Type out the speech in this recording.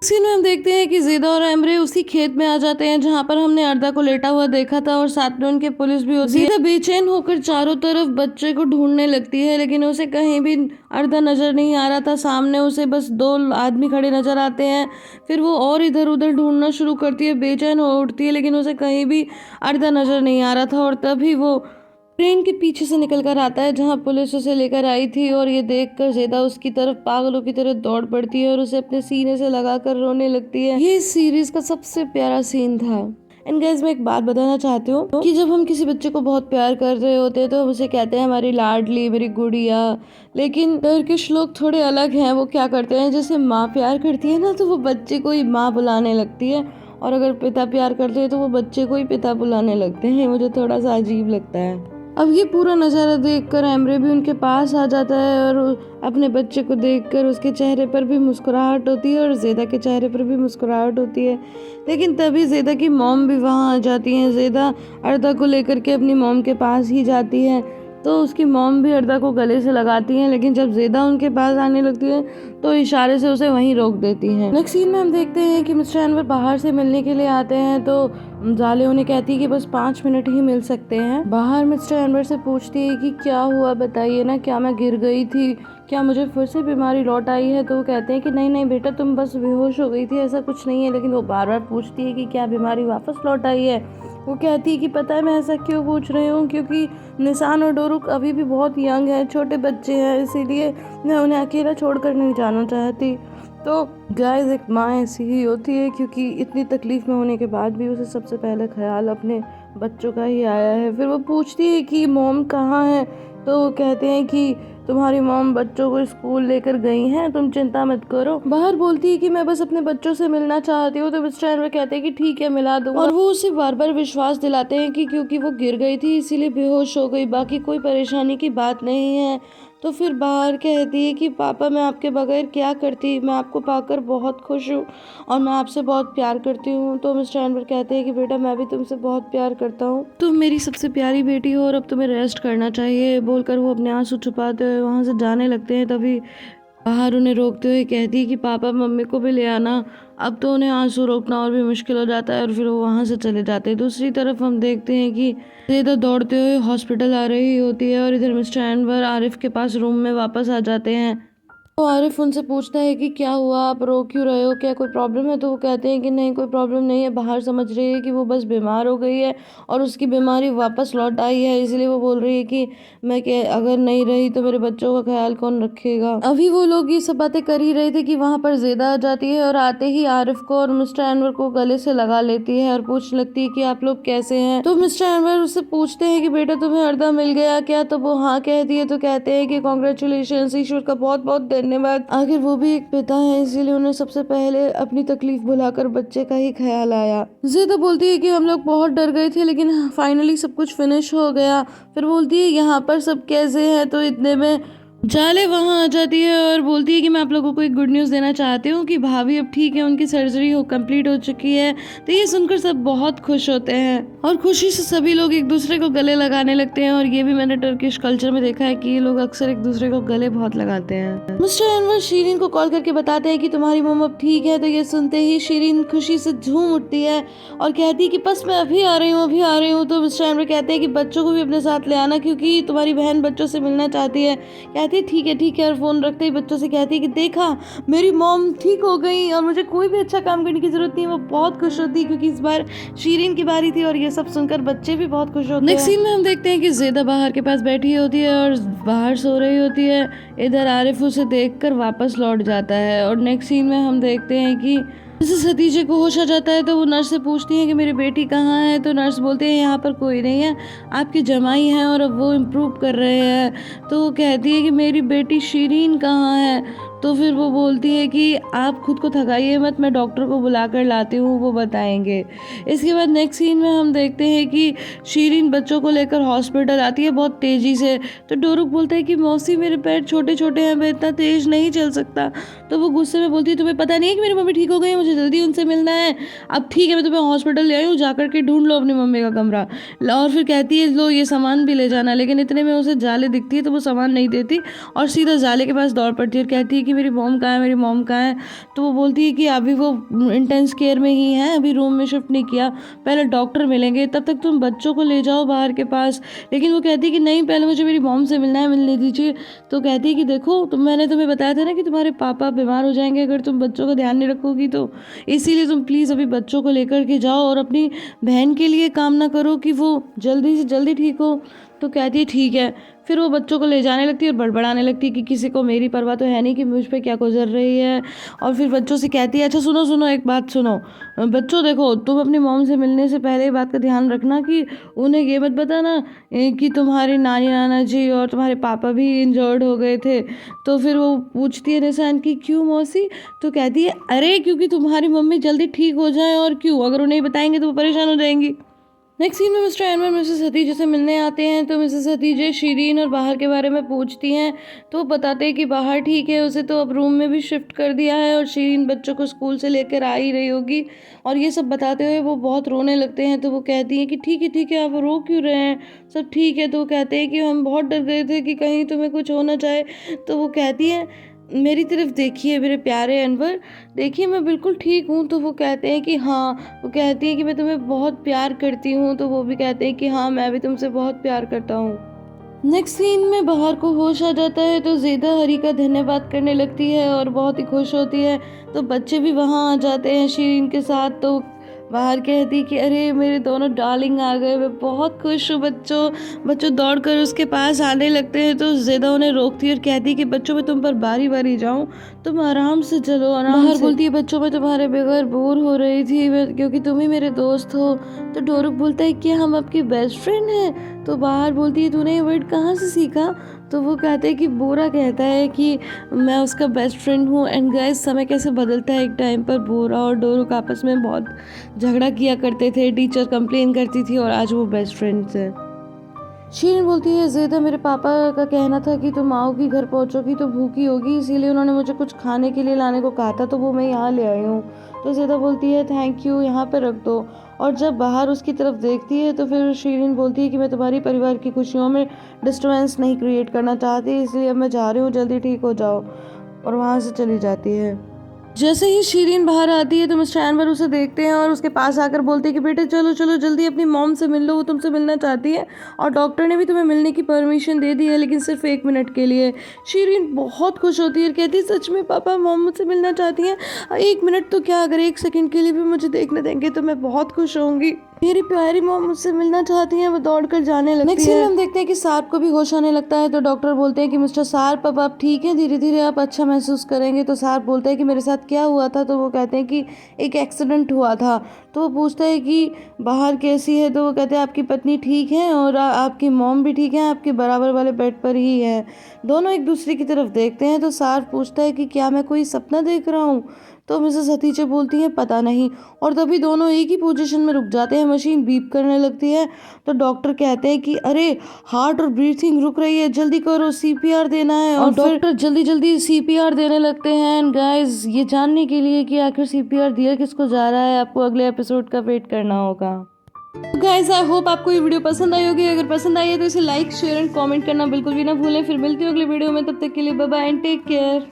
Scene में हम देखते हैं कि ज़ेदा और एमरे उसी खेत में आ जाते हैं जहाँ पर हमने अर्दा को लेटा हुआ देखा था और साथ में उनके पुलिस भी होती है। ज़ेदा बेचैन होकर चारों तरफ बच्चे को ढूंढने लगती है लेकिन उसे कहीं भी अर्दा नजर नहीं आ रहा था। सामने उसे बस दो आदमी खड़े नजर आते हैं। फिर वो और इधर उधर ढूंढना शुरू करती है, बेचैन हो उठती है लेकिन उसे कहीं भी अर्दा नजर नहीं आ रहा था। और तभी वो ट्रेन के पीछे से निकल कर आता है जहां पुलिस उसे लेकर आई थी और ये देखकर ज़ेदा उसकी तरफ पागलों की तरह दौड़ पड़ती है और उसे अपने सीने से लगाकर रोने लगती है। ये इस सीरीज का सबसे प्यारा सीन था। एंड गाइस, मैं एक बात बताना चाहती हूँ कि जब हम किसी बच्चे को बहुत प्यार कर रहे होते हैं तो हम उसे कहते हैं हमारी लाडली, मेरी गुड़िया। लेकिन टर्किश लोग थोड़े अलग हैं। वो क्या करते हैं, जैसे माँ प्यार करती है ना तो वो बच्चे को ही माँ बुलाने लगती है, और अगर पिता प्यार करते हैं तो वो बच्चे को ही पिता बुलाने लगते हैं। मुझे थोड़ा सा अजीब लगता है। अब ये पूरा नज़ारा देखकर एमरे भी उनके पास आ जाता है और अपने बच्चे को देखकर उसके चेहरे पर भी मुस्कुराहट होती है और ज़ेदा के चेहरे पर भी मुस्कुराहट होती है। लेकिन तभी ज़ेदा की मॉम भी वहाँ आ जाती हैं। ज़ेदा अर्दा को लेकर के अपनी मॉम के पास ही जाती है तो उसकी मॉम भी अर्दा को गले से लगाती हैं, लेकिन जब ज़ेदा उनके पास आने लगती है तो इशारे से उसे वहीं रोक देती हैं। नेक्स्ट सीन में हम देखते हैं कि मिस्टर अनवर बाहर से मिलने के लिए आते हैं तो जाले उन्हें कहती है कि बस 5 मिनट ही मिल सकते हैं। बाहर मिस्टर अनवर से पूछती है कि क्या हुआ, बताइए ना, क्या मैं गिर गई थी, क्या मुझे फिर से बीमारी लौट आई है। तो वो कहते हैं कि नहीं नहीं बेटा, तुम बस बेहोश हो गई थी, ऐसा कुछ नहीं है। लेकिन वो बार बार पूछती है कि क्या बीमारी वापस लौट आई है। वो कहती है कि पता है मैं ऐसा क्यों पूछ रही हूँ, क्योंकि निशान और डोरुक अभी भी बहुत यंग है, छोटे बच्चे हैं, इसीलिए मैं उन्हें अकेला छोड़कर नहीं जाना चाहती। तो गाइस, एक माँ ऐसी ही होती है, क्योंकि इतनी तकलीफ में होने के बाद भी उसे सबसे पहले ख्याल अपने बच्चों का ही आया है। फिर वो पूछती है कि मॉम कहाँ है। तो वो कहते हैं कि तुम्हारी मॉम बच्चों को स्कूल लेकर गई हैं, तुम चिंता मत करो। बाहर बोलती है कि मैं बस अपने बच्चों से मिलना चाहती हूँ। तो मिस्टर अनवर कहते हैं कि ठीक है, मिला दूंगा। और वो उसे बार बार विश्वास दिलाते हैं कि क्योंकि वो गिर गई थी इसीलिए बेहोश हो गई, बाकी कोई परेशानी की बात नहीं है। तो फिर बाहर कहती है कि पापा, मैं आपके बगैर क्या करती, मैं आपको पाकर बहुत खुश हूँ और मैं आपसे बहुत प्यार करती हूँ। तो मिस्टर अनवर कहते हैं कि बेटा, मैं भी तुमसे बहुत प्यार करता हूँ, तुम मेरी सबसे प्यारी बेटी हो और अब तुम्हें रेस्ट करना चाहिए। बोलकर वो अपने आंसू छुपाते हुए वहाँ से जाने लगते हैं। तभी बाहर उन्हें रोकते हुए कहती है कि पापा, मम्मी को भी ले आना। अब तो उन्हें आंसू रोकना और भी मुश्किल हो जाता है और फिर वो वहाँ से चले जाते हैं। दूसरी तरफ हम देखते हैं कि ज़ेदा दौड़ते हुए हॉस्पिटल आ रही होती है और इधर मिस्टर अनवर आरिफ के पास रूम में वापस आ जाते हैं। तो आरिफ उनसे पूछता है कि क्या हुआ, आप रो क्यों रहे हो, क्या कोई प्रॉब्लम है। तो वो कहते हैं कि नहीं, कोई प्रॉब्लम नहीं है। बाहर समझ रही है कि वो बस बीमार हो गई है और उसकी बीमारी वापस लौट आई है, इसलिए वो बोल रही है कि मैं अगर नहीं रही तो मेरे बच्चों का ख्याल कौन रखेगा। अभी वो लोग ये सब बातें कर ही रहे थे कि वहाँ पर ज़ेदा आ जाती है और आते ही आरिफ को और मिस्टर अनवर को गले से लगा लेती है और पूछने लगती है कि आप लोग कैसे हैं। तो मिस्टर अनवर उससे पूछते हैं कि बेटा, तुम्हें अर्दा मिल गया क्या। तो वो हाँ कहती है। तो कहते हैं कि कॉन्ग्रेचुलेशन, ईश्वर का बहुत बहुत धन्यवाद, आखिर वो भी एक पिता है, इसीलिए उन्हें सबसे पहले अपनी तकलीफ भुलाकर बच्चे का ही ख्याल आया। ज़ेदा बोलती है कि हम लोग बहुत डर गए थे लेकिन फाइनली सब कुछ फिनिश हो गया। फिर बोलती है यहाँ पर सब कैसे हैं। तो इतने में जाले वहाँ आ जाती है और बोलती है कि मैं आप लोगों को एक गुड न्यूज़ देना चाहती हूँ कि भाभी अब ठीक है, उनकी सर्जरी कंप्लीट हो चुकी है। तो ये सुनकर सब बहुत खुश होते हैं और खुशी से सभी लोग एक दूसरे को गले लगाने लगते हैं। और ये भी मैंने टर्किश कल्चर में देखा है कि ये लोग अक्सर एक दूसरे को गले बहुत लगाते हैं। मिस्टर अनवर शीरीन को कॉल करके बताते हैं कि तुम्हारी मम्मा अब ठीक है। तो ये सुनते ही शीरीन खुशी से झूम उठती है और कहती है कि बस मैं अभी आ रही हूँ, अभी आ रही हूँ। तो मिस्टर अनवर कहते हैं कि बच्चों को भी अपने साथ ले आना, क्योंकि तुम्हारी बहन बच्चों से मिलना चाहती है। कहती है ठीक है ठीक है, और फोन रखते ही बच्चों से कहती है कि देखा, मेरी मॉम ठीक हो गई और मुझे कोई भी अच्छा काम करने की जरूरत नहीं है। वो बहुत खुश होती है क्योंकि इस बार शीरीन की बारी थी और ये सब सुनकर बच्चे भी बहुत खुश होते हैं। नेक्स्ट सीन में हम देखते हैं कि ज़ेदा बाहर के पास बैठी होती है और बाहर सो रही होती है। इधर आरिफ उसे देखकर वापस लौट जाता है और नेक्स्ट सीन में हम देखते हैं कि जैसे सतीजे को होश आ जाता है तो वो नर्स से पूछती है कि मेरी बेटी कहाँ है। तो नर्स बोलते हैं यहाँ पर कोई नहीं है, आपकी जमाई हैं और अब वो इम्प्रूव कर रहे हैं। तो वो कहती है कि मेरी बेटी शीरीन कहाँ है। तो फिर वो बोलती है कि आप खुद को थकाइए मत, मैं डॉक्टर को बुला कर लाती हूँ, वो बताएंगे। इसके बाद नेक्स्ट सीन में हम देखते हैं कि शीरीन बच्चों को लेकर हॉस्पिटल आती है बहुत तेज़ी से। तो डोरुक बोलता है कि मौसी, मेरे पैर छोटे छोटे हैं, मैं इतना तेज़ नहीं चल सकता। तो वो गुस्से में बोलती है तुम्हें पता नहीं है कि मेरी मम्मी ठीक हो गई, मुझे जल्दी उनसे मिलना है। अब ठीक है, मैं तुम्हें हॉस्पिटल ले आई हूँ, जाकर के ढूंढ लो अपनी मम्मी का कमरा। और फिर कहती है लो ये सामान भी ले जाना। लेकिन इतने में उसे जाले दिखती है तो वो सामान नहीं देती और सीधा जाले के पास दौड़ पड़ती है और कहती है कि कि मेरी मॉम कहाँ है, मेरी मॉम कहाँ है। तो वो बोलती है कि अभी वो इंटेंस केयर में ही है, अभी रूम में शिफ्ट नहीं किया, पहले डॉक्टर मिलेंगे, तब तक तुम बच्चों को ले जाओ बाहर के पास। लेकिन वो कहती है कि नहीं, पहले मुझे मेरी मॉम से मिलना है, मिलने दीजिए। तो कहती है कि देखो मैंने तुम्हें बताया था ना कि तुम्हारे पापा बीमार हो जाएंगे अगर तुम बच्चों का ध्यान नहीं रखोगी, तो इसीलिए तुम प्लीज़ अभी बच्चों को लेकर के जाओ और अपनी बहन के लिए कामना करो कि वो जल्दी से जल्दी ठीक हो। तो कहती है ठीक है। फिर वो बच्चों को ले जाने लगती है और बड़बड़ाने लगती है कि किसी को मेरी परवाह तो है नहीं कि मुझ पे क्या गुजर रही है। और फिर बच्चों से कहती है अच्छा सुनो सुनो, एक बात सुनो बच्चों, देखो तुम अपनी मॉम से मिलने से पहले ये बात का ध्यान रखना कि उन्हें ये मत बताना कि तुम्हारी नानी नाना जी और तुम्हारे पापा भी इंजर्ड हो गए थे। तो फिर वो पूछती है निशान की क्यों मौसी। तो कहती है अरे क्योंकि तुम्हारी मम्मी जल्दी ठीक हो जाए, और क्यों, अगर उन्हें बताएंगे तो वो परेशान हो जाएंगी। नेक्स्ट सीन में मिस्टर एनवर मिसेस हतीजे से मिलने आते हैं। तो मिसेस हतीजे शीरीन और बाहर के बारे में पूछती हैं। तो वो बताते हैं कि बाहर ठीक है, उसे तो अब रूम में भी शिफ्ट कर दिया है और शीरीन बच्चों को स्कूल से लेकर आ ही रही होगी। और ये सब बताते हुए वो बहुत रोने लगते हैं। तो वो कहती हैं कि ठीक है, आप रो क्यों रहे हैं, सब ठीक है। तो वो कहते हैं कि हम बहुत डर गए थे कि कहीं तुम्हें कुछ हो ना जाए। तो वो कहती हैं मेरी तरफ देखिए मेरे प्यारे अनवर, देखिए मैं बिल्कुल ठीक हूँ। तो वो कहते हैं कि हाँ, वो कहती है कि मैं तुम्हें बहुत प्यार करती हूँ। तो वो भी कहते हैं कि हाँ मैं भी तुमसे बहुत प्यार करता हूँ। नेक्स्ट सीन में बाहर को होश आ जाता है। तो ज़ेदा हरी का धन्यवाद करने लगती है और बहुत ही खुश होती है। तो बच्चे भी वहाँ आ जाते हैं शीरीन के साथ। तो बाहर कहती कि अरे मेरे दोनों डार्लिंग आ गए, मैं बहुत खुश हूँ। बच्चों दौड़कर उसके पास आने लगते हैं। तो ज़ेदा उन्हें रोकती है और कहती कि बच्चों मैं तुम पर बारी बारी जाऊँ, तुम आराम से चलो, आराम से। बोलती है बच्चों मैं तुम्हारे बगैर बोर हो रही थी क्योंकि तुम ही मेरे दोस्त हो। तो डोरुक बोलता है कि हम आपके बेस्ट फ्रेंड हैं। तो बाहर बोलती है तूने ये वर्ड कहाँ से सीखा। तो वो कहते हैं कि बोरा कहता है कि मैं उसका बेस्ट फ्रेंड हूँ। एंड गाइस समय कैसे बदलता है, एक टाइम पर बोरा और डोरुक आपस में बहुत झगड़ा किया करते थे, टीचर कंप्लेन करती थी, और आज वो बेस्ट फ्रेंड्स हैं। शीरीन बोलती है ज़ेदा मेरे पापा का कहना था कि तुम आओगी, घर पहुंचोगी तो भूखी होगी, इसीलिए उन्होंने मुझे कुछ खाने के लिए लाने को कहा था, तो वो मैं यहाँ ले आई हूँ। तो ज़ेदा बोलती है थैंक यू, यहाँ पे रख दो। और जब बाहर उसकी तरफ देखती है तो फिर शीरीन बोलती है कि मैं तुम्हारी परिवार की खुशियों में डिस्टर्बेंस नहीं क्रिएट करना चाहती, इसलिए अब मैं जा रही हूँ, जल्दी ठीक हो जाओ। और वहाँ से चली जाती है। जैसे ही शीरीन बाहर आती है तो मिस्टर एनवर उसे देखते हैं और उसके पास आकर बोलते हैं कि बेटे चलो चलो जल्दी अपनी मॉम से मिल लो, वो तुमसे मिलना चाहती है और डॉक्टर ने भी तुम्हें मिलने की परमिशन दे दी है, लेकिन सिर्फ 1 मिनट के लिए। शीरीन बहुत खुश होती है और कहती है सच में पापा मॉम मुझसे मिलना चाहती हैं, 1 मिनट तो क्या, अगर 1 सेकंड के लिए भी मुझे देखने देंगे तो मैं बहुत खुश होंगी, मेरी प्यारी मॉम मुझसे मिलना चाहती हैं। वो दौड़कर जाने लगती है। नेक्स्ट सीन हम देखते हैं कि सार्प को भी होश आने लगता है। तो डॉक्टर बोलते हैं कि मिस्टर सार्प अब आप ठीक हैं, धीरे धीरे आप अच्छा महसूस करेंगे। तो सार्प बोलता है कि मेरे साथ क्या हुआ था। तो वो कहते हैं कि एक एक्सीडेंट हुआ था। तो वो पूछता है कि बाहर कैसी है। तो वो कहते हैं आपकी पत्नी ठीक है और आपकी मॉम भी ठीक है, आपके बराबर वाले बेड पर ही है। दोनों एक दूसरे की तरफ देखते हैं। तो सार्प पूछता है कि क्या मैं कोई सपना देख रहा हूँ। तो मिसेस हतीजे बोलती हैं पता नहीं। और तभी दोनों एक ही पोजीशन में रुक जाते हैं, मशीन बीप करने लगती है। तो डॉक्टर कहते हैं कि अरे हार्ट और ब्रीथिंग रुक रही है, जल्दी करो, सीपीआर देना है। और डॉक्टर जल्दी जल्दी सीपीआर देने लगते हैं। एंड गाइस ये जानने के लिए कि आखिर सीपीआर दिया किसको जा रहा है, आपको अगले एपिसोड का वेट करना होगा। गाइस आई होप आपको ये वीडियो पसंद आई होगी। अगर पसंद आई है तो इसे लाइक शेयर एंड कमेंट करना बिल्कुल भी ना भूलें। फिर मिलती हूँ अगले वीडियो में, तब तक के लिए bye bye and take care.